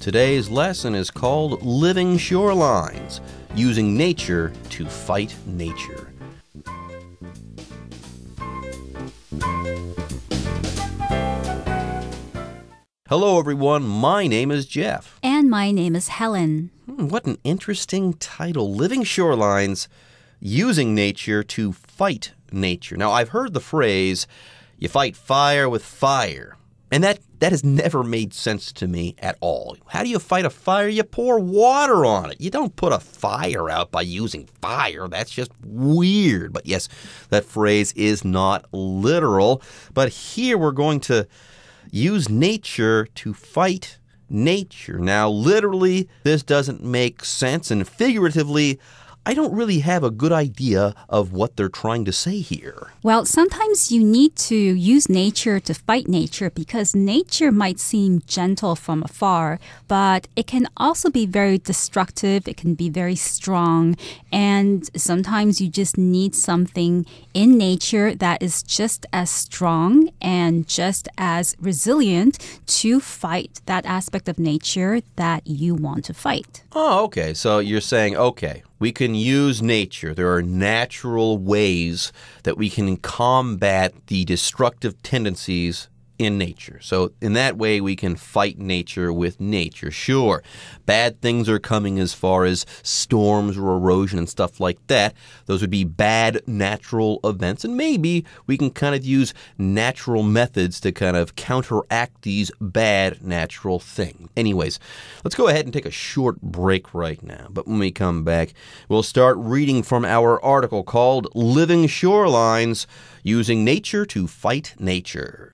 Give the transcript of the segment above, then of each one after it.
Today's lesson is called Living Shorelines, Using Nature to Fight Nature. Hello, everyone. My name is Jeff. And my name is Helen. What an interesting title. Living Shorelines, Using Nature to Fight Nature. Now, I've heard the phrase, you fight fire with fire. And that has never made sense to me at all. How do you fight a fire? You pour water on it. You don't put a fire out by using fire. That's just weird. But yes, that phrase is not literal. But here we're going to use nature to fight nature. Now, literally, this doesn't make sense. And figuratively, I don't really have a good idea of what they're trying to say here. Well, sometimes you need to use nature to fight nature because nature might seem gentle from afar, but it can also be very destructive. It can be very strong. And sometimes you just need something in nature that is just as strong and just as resilient to fight that aspect of nature that you want to fight. Oh, okay. So you're saying, okay, we can use nature. There are natural ways that we can combat the destructive tendencies in nature. So in that way, we can fight nature with nature. Sure, bad things are coming as far as storms or erosion and stuff like that. Those would be bad natural events. And maybe we can kind of use natural methods to kind of counteract these bad natural things. Anyways, let's go ahead and take a short break right now. But when we come back, we'll start reading from our article called Living Shorelines, Using Nature to Fight Nature.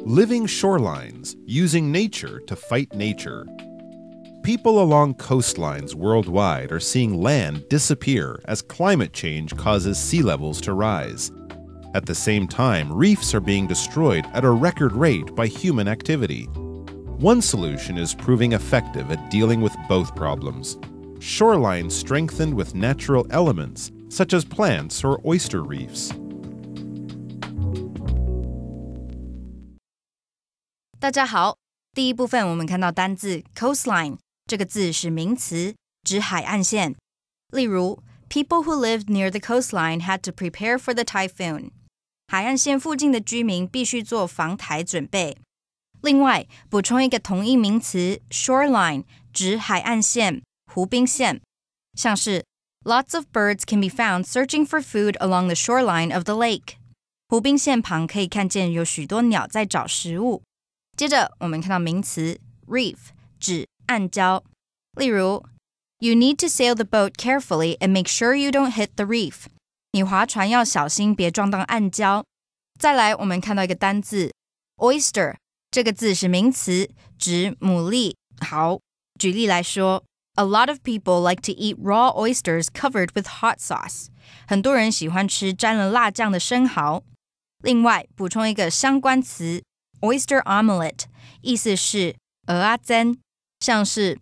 Living shorelines, using nature to fight nature. People along coastlines worldwide are seeing land disappear as climate change causes sea levels to rise. At the same time, reefs are being destroyed at a record rate by human activity. One solution is proving effective at dealing with both problems. Shorelines strengthened with natural elements, such as plants or oyster reefs. 大家好，第一部分我们看到单字 coastline 这个字是名词，指海岸线。例如 people who lived near the coastline had to prepare for the typhoon. 海岸线附近的居民必须做防台准备。另外，补充一个同义名词 shoreline 指海岸线、湖滨线，像是 Lots of birds can be found searching for food along the shoreline of the lake. 湖滨线旁可以看见有许多鸟在找食物。接着我们看到名词 reef 指暗礁，例如 You need to sail the boat carefully and make sure you don't hit the reef. 你划船要小心别撞到暗礁。再来我们看到一个单字 oyster 这个字是名词，指牡蛎。好，举例来说 A lot of people like to eat raw oysters covered with hot sauce. 很多人喜欢吃沾了辣酱的生蚝。另外补充一个相关词Oyster omelette 意思是蚵仔煎，像是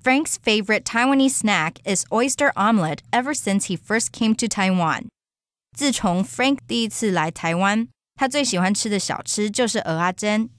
Frank's favorite Taiwanese snack is oyster omelette ever since he first came to Taiwan. 自从 Frank 第一次来台湾，他最喜欢吃的小吃就是蚵仔煎。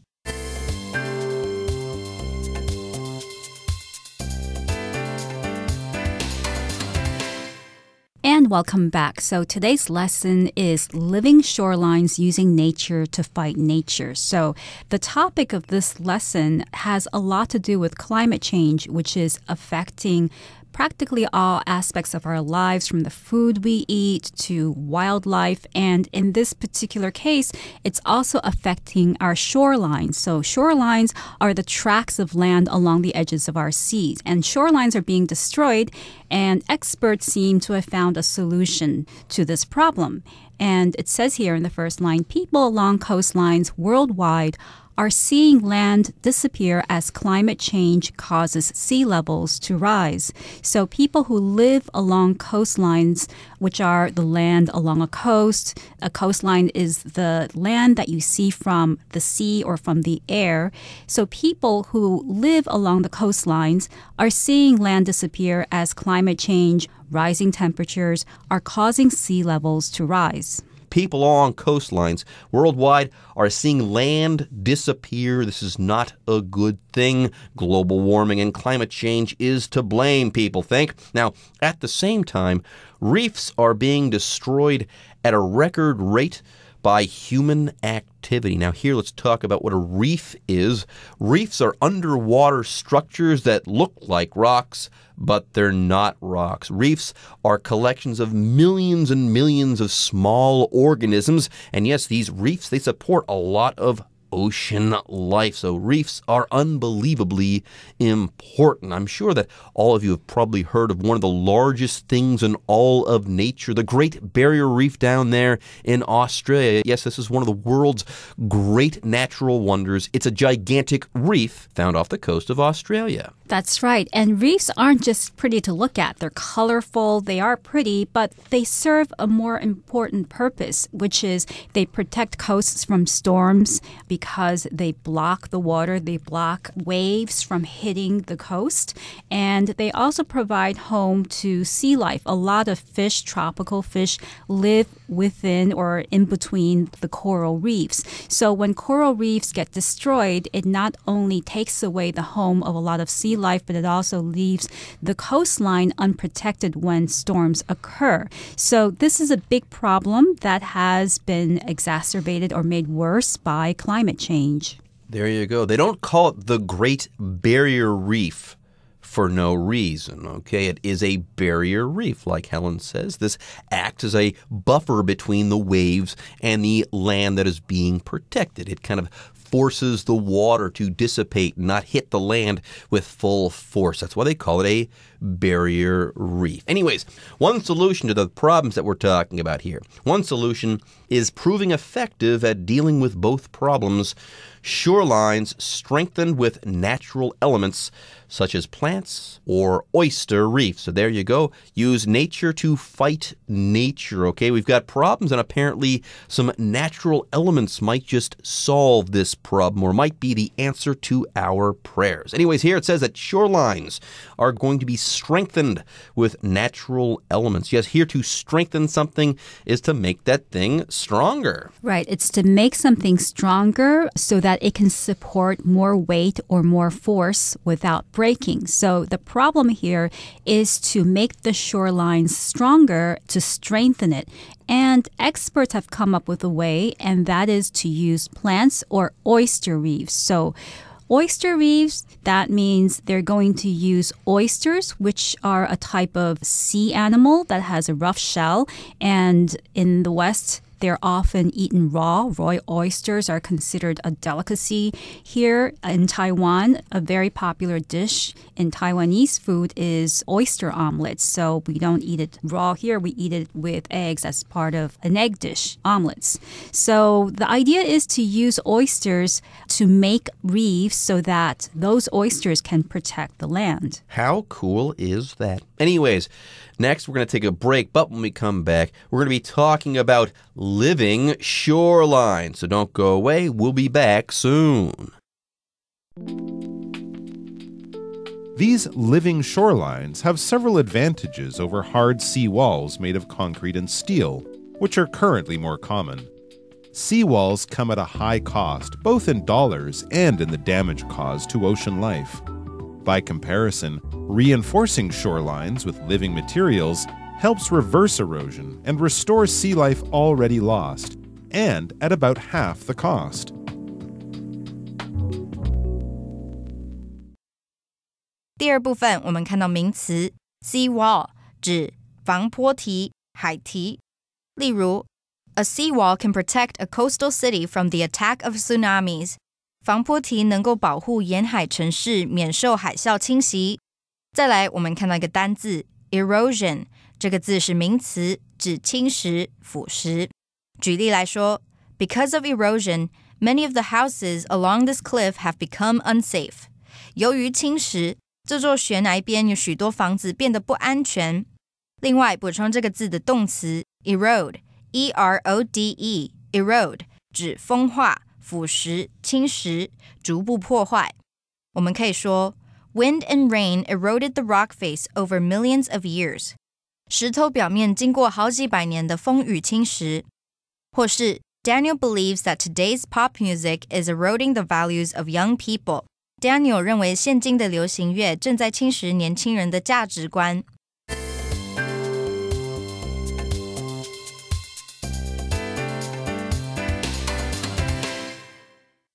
And welcome back. So today's lesson is living shorelines using nature to fight nature. So the topic of this lesson has a lot to do with climate change, which is affecting practically all aspects of our lives, from the food we eat to wildlife. And in this particular case, it's also affecting our shorelines. So shorelines are the tracts of land along the edges of our seas. And shorelines are being destroyed, and experts seem to have found a solution to this problem. And it says here in the first line, people along coastlines worldwide are seeing land disappear as climate change causes sea levels to rise. So people who live along coastlines, which are the land along a coastline is the land that you see from the sea or from the air. So people who live along the coastlines are seeing land disappear as climate change, rising temperatures are causing sea levels to rise. people along coastlines worldwide are seeing land disappear. This is not a good thing. Global warming and climate change is to blame, people think. Now, at the same time, reefs are being destroyed at a record rate by human activity. Now here, let's talk about what a reef is. Reefs are underwater structures that look like rocks, but they're not rocks. Reefs are collections of millions and millions of small organisms. And yes, these reefs, they support a lot of ocean life. So reefs are unbelievably important. I'm sure that all of you have probably heard of one of the largest things in all of nature, the Great Barrier Reef down there in Australia. Yes, this is one of the world's great natural wonders. It's a gigantic reef found off the coast of Australia. That's right. And reefs aren't just pretty to look at. They're colorful, they are pretty, but they serve a more important purpose, which is they protect coasts from storms because they block the water, they block waves from hitting the coast, and they also provide home to sea life. A lot of fish, tropical fish, live within or in between the coral reefs. So when coral reefs get destroyed, it not only takes away the home of a lot of sea life, but it also leaves the coastline unprotected when storms occur. So this is a big problem that has been exacerbated or made worse by climate change. There you go. They don't call it the Great Barrier Reef for no reason, okay? It is a barrier reef, like Helen says. This acts as a buffer between the waves and the land that is being protected. It kind of forces the water to dissipate, not hit the land with full force. That's why they call it a barrier reef. Anyways, one solution to the problems that we're talking about here, one solution is proving effective at dealing with both problems. Shorelines strengthened with natural elements such as plants or oyster reefs. So there you go. Use nature to fight nature, okay? We've got problems, and apparently some natural elements might just solve this problem or might be the answer to our prayers. Anyways, here it says that shorelines are going to be strengthened with natural elements. Yes, here to strengthen something is to make that thing stronger. Right. It's to make something stronger so that it can support more weight or more force without breaking. So the problem here is to make the shorelines stronger, to strengthen it. And experts have come up with a way, and that is to use plants or oyster reefs. So oyster reefs, that means they're going to use oysters, which are a type of sea animal that has a rough shell. And in the West, they're often eaten raw. Raw oysters are considered a delicacy. Here in Taiwan, a very popular dish in Taiwanese food is oyster omelets. So we don't eat it raw here. We eat it with eggs as part of an egg dish, omelets. So the idea is to use oysters to make reefs so that those oysters can protect the land. How cool is that? Anyways, next we're going to take a break, but when we come back, we're going to be talking about living shorelines. So don't go away. We'll be back soon. These living shorelines have several advantages over hard sea walls made of concrete and steel, which are currently more common. Seawalls come at a high cost, both in dollars and in the damage caused to ocean life. By comparison, reinforcing shorelines with living materials helps reverse erosion and restore sea life already lost, and at about half the cost. "第二部分我们看到名词 sea wall 指防波堤、海堤。例如 A seawall can protect a coastal city from the attack of tsunamis. 防波堤能够保护沿海城市免受海啸侵袭。再来，我们看到一个单字 erosion， 这个字是名词，指侵蚀、腐蚀。举例来说 Because of erosion, many of the houses along this cliff have become unsafe. 由于侵蚀，这座悬崖边有许多房子变得不安全。另外，补充这个字的动词 erode， E-R-O-D-E， erode 指风化、腐蚀、侵蚀、逐步破坏。我们可以说 Wind and rain eroded the rock face over millions of years. 石头表面经过好几百年的风雨侵蚀。或是 Daniel believes that today's pop music is eroding the values of young people. Daniel 认为现今的流行乐正在侵蚀年轻人的价值观。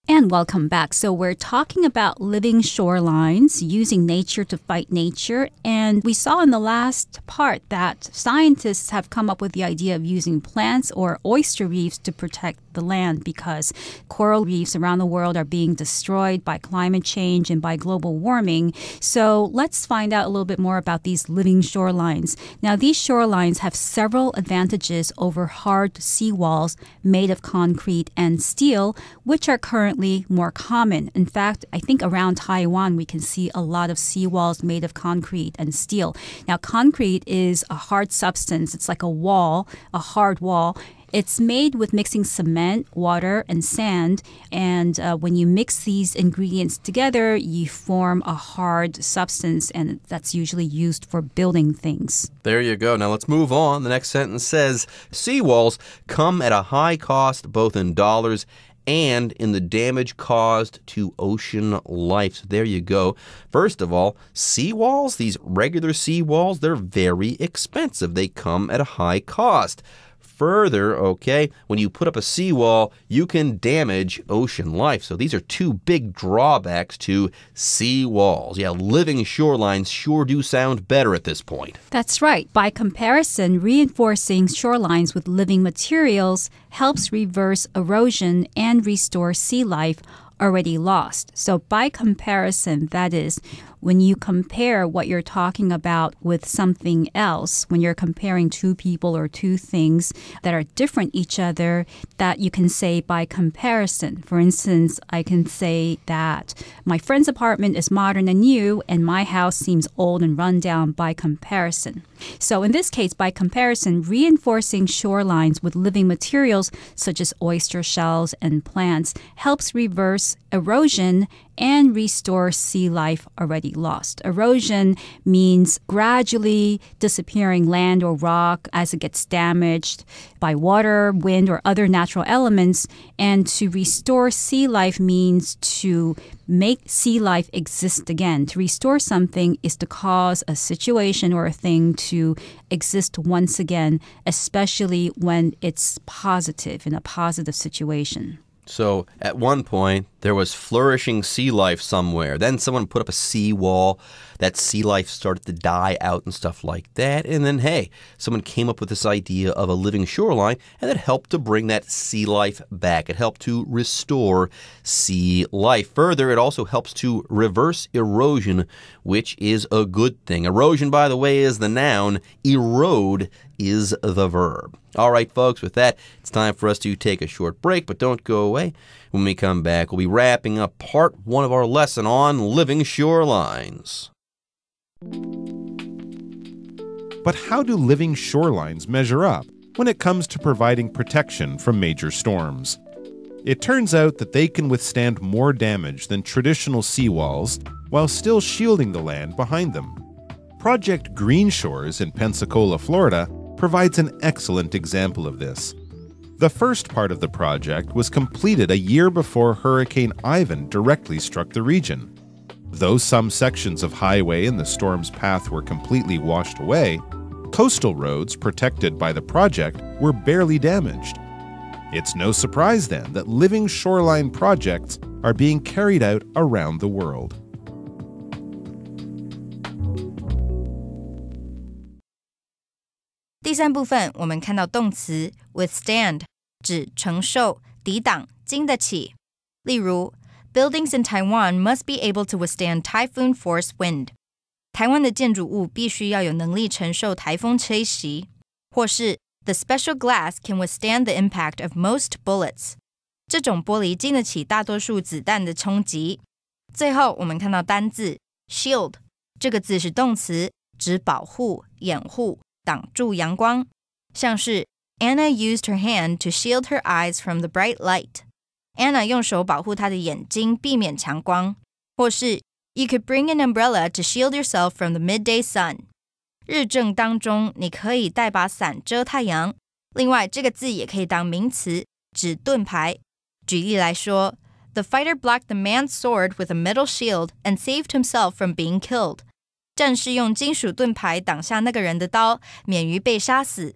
And welcome back. So we're talking about living shorelines, using nature to fight nature. And we saw in the last part that scientists have come up with the idea of using plants or oyster reefs to protect the land because coral reefs around the world are being destroyed by climate change and by global warming. So let's find out a little bit more about these living shorelines. Now, these shorelines have several advantages over hard seawalls made of concrete and steel, which are currently more common. In fact, I think around Taiwan, we can see a lot of seawalls made of concrete and steel. Now, concrete is a hard substance. It's like a wall, a hard wall. It's made with mixing cement, water, and sand. And when you mix these ingredients together, you form a hard substance, and that's usually used for building things. There you go. Now let's move on. The next sentence says, seawalls come at a high cost, both in dollars and in the damage caused to ocean life. So there you go. First of all, seawalls, these regular seawalls, they're very expensive. They come at a high cost. Further, okay, when you put up a seawall, you can damage ocean life. So these are two big drawbacks to seawalls. Yeah, living shorelines sure do sound better at this point. That's right. By comparison, reinforcing shorelines with living materials helps reverse erosion and restore sea life already lost. So by comparison, that is, when you compare what you're talking about with something else, when you're comparing two people or two things that are different each other, that you can say by comparison. For instance, I can say that my friend's apartment is modern and new, and my house seems old and run down by comparison. So in this case, by comparison, reinforcing shorelines with living materials such as oyster shells and plants helps reverse erosion and restore sea life already lost. Erosion means gradually disappearing land or rock as it gets damaged by water, wind, or other natural elements. And to restore sea life means to make sea life exist again. To restore something is to cause a situation or a thing to exist once again, especially when it's positive, in a positive situation. So at one point, there was flourishing sea life somewhere. Then someone put up a seawall. That sea life started to die out and stuff like that. And then, hey, someone came up with this idea of a living shoreline, and that helped to bring that sea life back. It helped to restore sea life. Further, it also helps to reverse erosion, which is a good thing. Erosion, by the way, is the noun. Erode is the verb. All right, folks, with that, it's time for us to take a short break, but don't go away. When we come back, we'll be wrapping up part 1 of our lesson on living shorelines. But how do living shorelines measure up when it comes to providing protection from major storms? It turns out that they can withstand more damage than traditional seawalls while still shielding the land behind them. Project Green Shores in Pensacola, Florida, provides an excellent example of this. The first part of the project was completed a year before Hurricane Ivan directly struck the region. Though some sections of highway in the storm's path were completely washed away, coastal roads protected by the project were barely damaged. It's no surprise then that living shoreline projects are being carried out around the world.第三部分，我们看到动词 withstand 指承受、抵挡、经得起。例如 Buildings in Taiwan must be able to withstand typhoon force wind. 台湾的建筑物必须要有能力承受台风吹袭。或是 The special glass can withstand the impact of most bullets. 这种玻璃经得起大多数子弹的冲击。最后，我们看到单字 shield 这个字是动词，指保护、掩护、挡住阳光。像是 Anna used her hand to shield her eyes from the bright light. Anna 用手保护她的眼睛，避免强光。或是 You could bring an umbrella to shield yourself from the midday sun. 日正当中，你可以带把伞遮太阳。另外，这个字也可以当名词，指盾牌。举例来说 The fighter blocked the man's sword with a metal shield and saved himself from being killed. 战士用金属盾牌挡下那个人的刀，免于被杀死。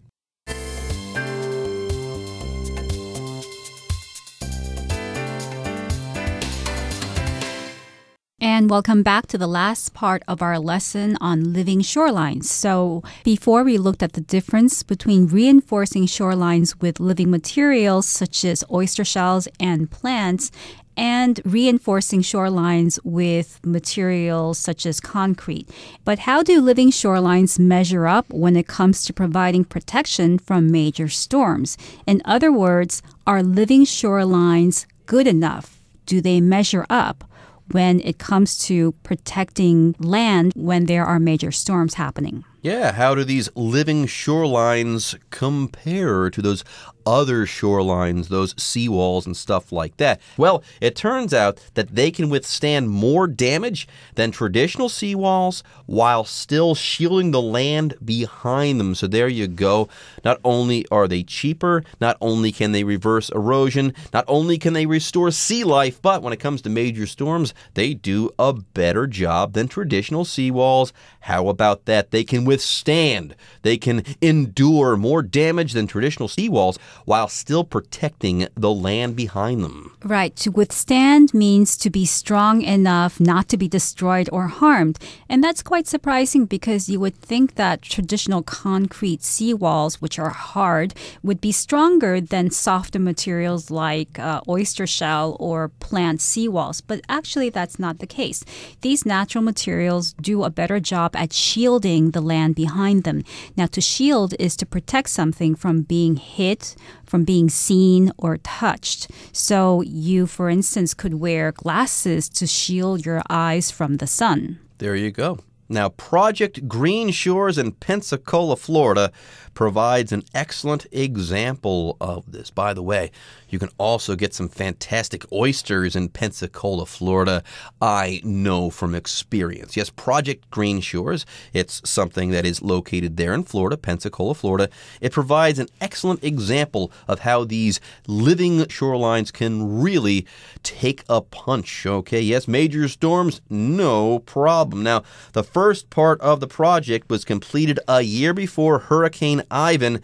And welcome back to the last part of our lesson on living shorelines. So before we looked at the difference between reinforcing shorelines with living materials such as oyster shells and plants and reinforcing shorelines with materials such as concrete. But how do living shorelines measure up when it comes to providing protection from major storms? In other words, are living shorelines good enough? Do they measure up when it comes to protecting land when there are major storms happening? Yeah, how do these living shorelines compare to those other shorelines, those seawalls and stuff like that? Well, it turns out that they can withstand more damage than traditional seawalls while still shielding the land behind them. So there you go. Not only are they cheaper, not only can they reverse erosion, not only can they restore sea life, but when it comes to major storms, they do a better job than traditional seawalls. How about that? They can withstand, they can endure more damage than traditional seawalls while still protecting the land behind them. Right. To withstand means to be strong enough not to be destroyed or harmed. And that's quite surprising because you would think that traditional concrete seawalls, which are hard, would be stronger than softer materials like oyster shell or plant seawalls. But actually, that's not the case. These natural materials do a better job at shielding the land behind them. Now, to shield is to protect something from being hit, from being seen or touched. So you, for instance, could wear glasses to shield your eyes from the sun. There you go. Now, Project Green Shores in Pensacola, Florida, provides an excellent example of this. By the way, you can also get some fantastic oysters in Pensacola, Florida. I know from experience. Yes, Project Green Shores, it's something that is located there in Florida, Pensacola, Florida. It provides an excellent example of how these living shorelines can really take a punch. Okay, yes, major storms, no problem. Now, the first part of the project was completed a year before Hurricane Ivan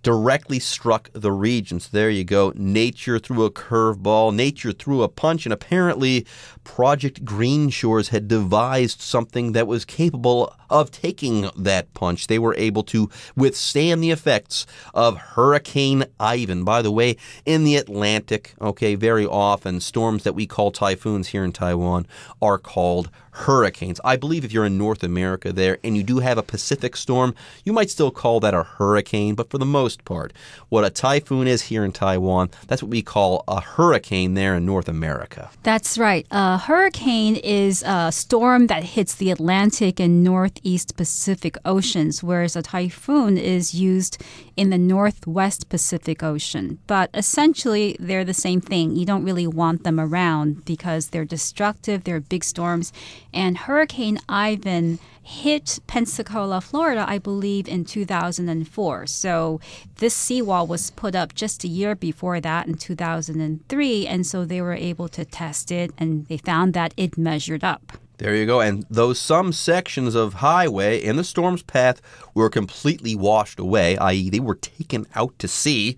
directly struck the region. So there you go. Nature threw a curveball. Nature threw a punch. And apparently, Project Green Shores had devised something that was capable of taking that punch. They were able to withstand the effects of Hurricane Ivan. By the way, in the Atlantic, okay, very often storms that we call typhoons here in Taiwan are called hurricanes. I believe if you're in North America there and you do have a Pacific storm, you might still call that a hurricane, but for the most part, what a typhoon is here in Taiwan, that's what we call a hurricane there in North America. That's right. A hurricane is a storm that hits the Atlantic and Northeast Pacific Oceans, whereas a typhoon is used in the Northwest Pacific Ocean. But essentially, they're the same thing. You don't really want them around because they're destructive, they're big storms. And Hurricane Ivan hit Pensacola, Florida, I believe, in 2004. So this seawall was put up just a year before that in 2003. And so they were able to test it, and they found that it measured up. There you go. And though some sections of highway in the storm's path were completely washed away, i.e. they were taken out to sea,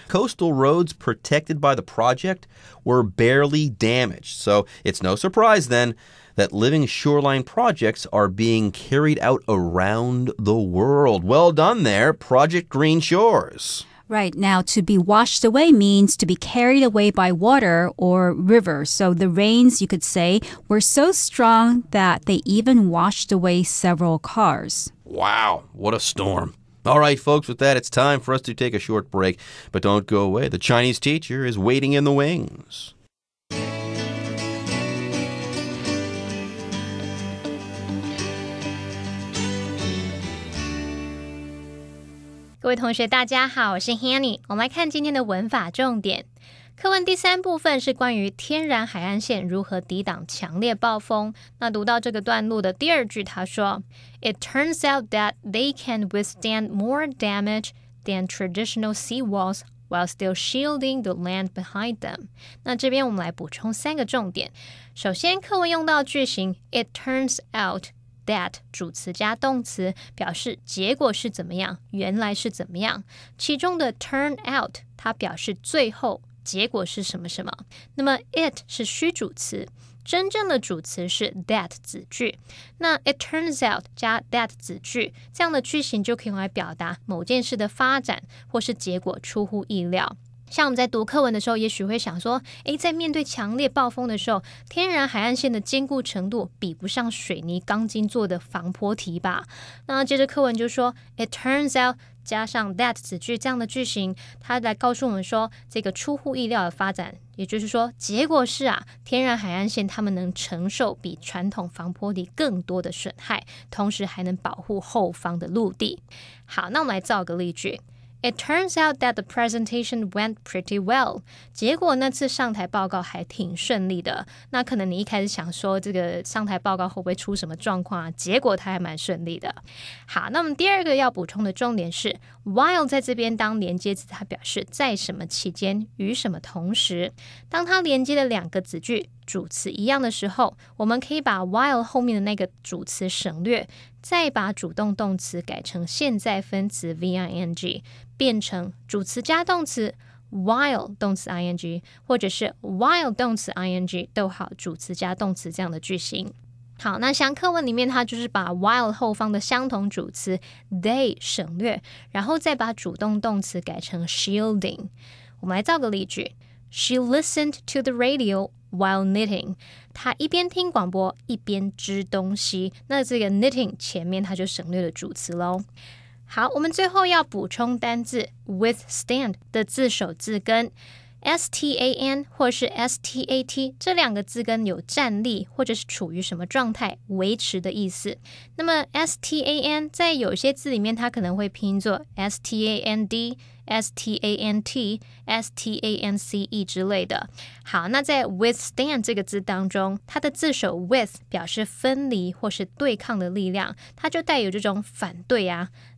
coastal roads protected by the project were barely damaged. So it's no surprise then that living shoreline projects are being carried out around the world. Well done there, Project Green Shores. Right. Now, to be washed away means to be carried away by water or river. So the rains, you could say, were so strong that they even washed away several cars. Wow, what a storm. All right, folks, with that, it's time for us to take a short break. But don't go away. The Chinese teacher is waiting in the wings. 各位同学大家好，我是 Hanny。 我们来看今天的文法重点。课文第3部分是关于天然海岸线如何抵挡强烈暴风。那读到这个段落的第2句，他说 It turns out that they can withstand more damage than traditional seawalls while still shielding the land behind them. 那这边我们来补充3个重点。首先，课文用到句型 It turns out that 主词加动词，表示结果是怎么样，原来是怎么样。其中的 turn out 它表示最后结果是什么什么。那么 it 是虚主词，真正的主词是 that 子句。那 it turns out 加 that 子句，这样的句型就可以用来表达某件事的发展或是结果出乎意料。像我们在读课文的时候，也许会想说，在面对强烈暴风的时候，天然海岸线的坚固程度比不上水泥钢筋做的防波堤吧？那接着课文就说 It turns out 加上 that 子句这样的句型，它来告诉我们说，这个出乎意料的发展，也就是说，结果是天然海岸线它们能承受比传统防波堤更多的损害，同时还能保护后方的陆地。好，那我们来造个例句。It turns out that the presentation went pretty well. 结果那次上台报告还挺顺利的。那可能你一开始想说这个上台报告会不会出什么状况结果它还蛮顺利的。好，那我们第二个要补充的重点是 while 在这边当连接词，它表示在什么期间与什么同时。当它连接的2个子句主词一样的时候，我们可以把 while 后面的那个主词省略，再把主动动词改成现在分词 VING， 变成主词加动词 while 动词 ing， 或者是 while 动词 ing 逗号主词加动词这样的句型。好，那像课文里面它就是把 while 后方的相同主词 they 省略，然后再把主动动词改成 shielding。 我们来造个例句。 She listened to the radio while knitting. 她一边听广播一边织东西。那这个 knitting 前面它就省略了主词咯。好，我们最后要补充单字 withstand 的字首字根。STAN 或是 STAT 这2个字根有站立或者是处于什么状态维持的意思。那么 STAN 在有些字里面它可能会拼作 STAND STANT STANCE 之类的。好，那在 withstand 这个字当中，它的字首 with 表示分离或是对抗的力量，它就带有这种反对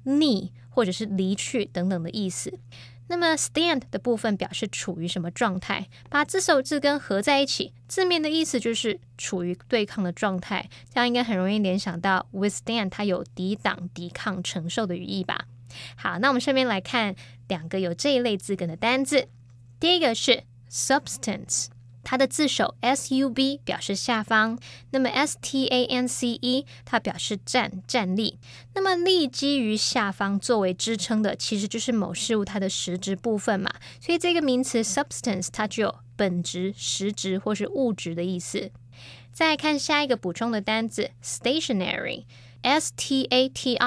逆或者是离去等等的意思。那么 stand 的部分表示处于什么状态，把字首字根合在一起，字面的意思就是处于对抗的状态，这样应该很容易联想到 withstand 它有抵挡、抵抗、承受的语义吧。好，那我们顺便来看2个有这一类字根的单字。第一个是 substance， 它的字首 SUB 表示下方，那么 STANCE 它表示站立。那么立基于下方作为支撑的，其实就是某事物它的实质部分嘛，所以这个名词 substance 它就有本质、实质或是物质的意思。再来看下一个补充的单字 stationary， STATIONARY，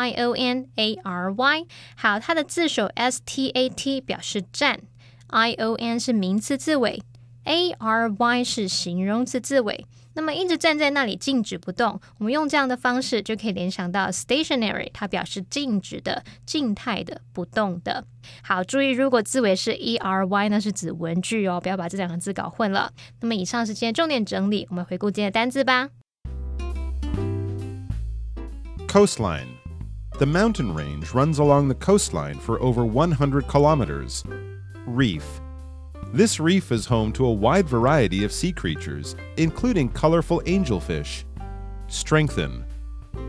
好，它的字首 STAT 表示站， ION 是名词字尾， ARY 是形容词字尾。那么一直站在那里静止不动，我们用这样的方式就可以联想到 stationary， 它表示静止的、静态的、不动的。好，注意如果字尾是 ERY 那是指文句哦，不要把这2个字搞混了。那么以上是今天重点整理，我们回顾今天的单字吧。Coastline. The mountain range runs along the coastline for over 100 kilometers. Reef.This reef is home to a wide variety of sea creatures, including colorful angelfish. Strengthen.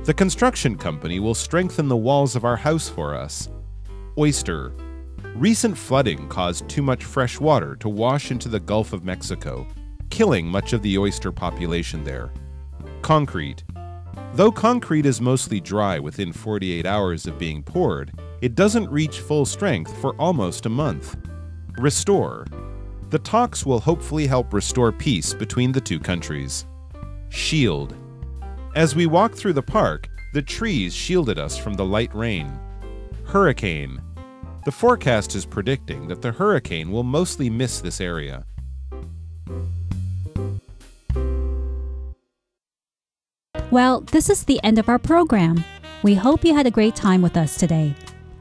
The construction company will strengthen the walls of our house for us. Oyster. Recent flooding caused too much fresh water to wash into the Gulf of Mexico, killing much of the oyster population there. Concrete. Though concrete is mostly dry within 48 hours of being poured, it doesn't reach full strength for almost a month. Restore.The talks will hopefully help restore peace between the two countries. Shield. As we walked through the park, the trees shielded us from the light rain. Hurricane. The forecast is predicting that the hurricane will mostly miss this area. Well, this is the end of our program. We hope you had a great time with us today.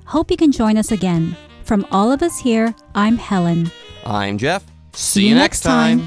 Hope you can join us again. From all of us here, I'm Helen. I'm Jeff. See you next time.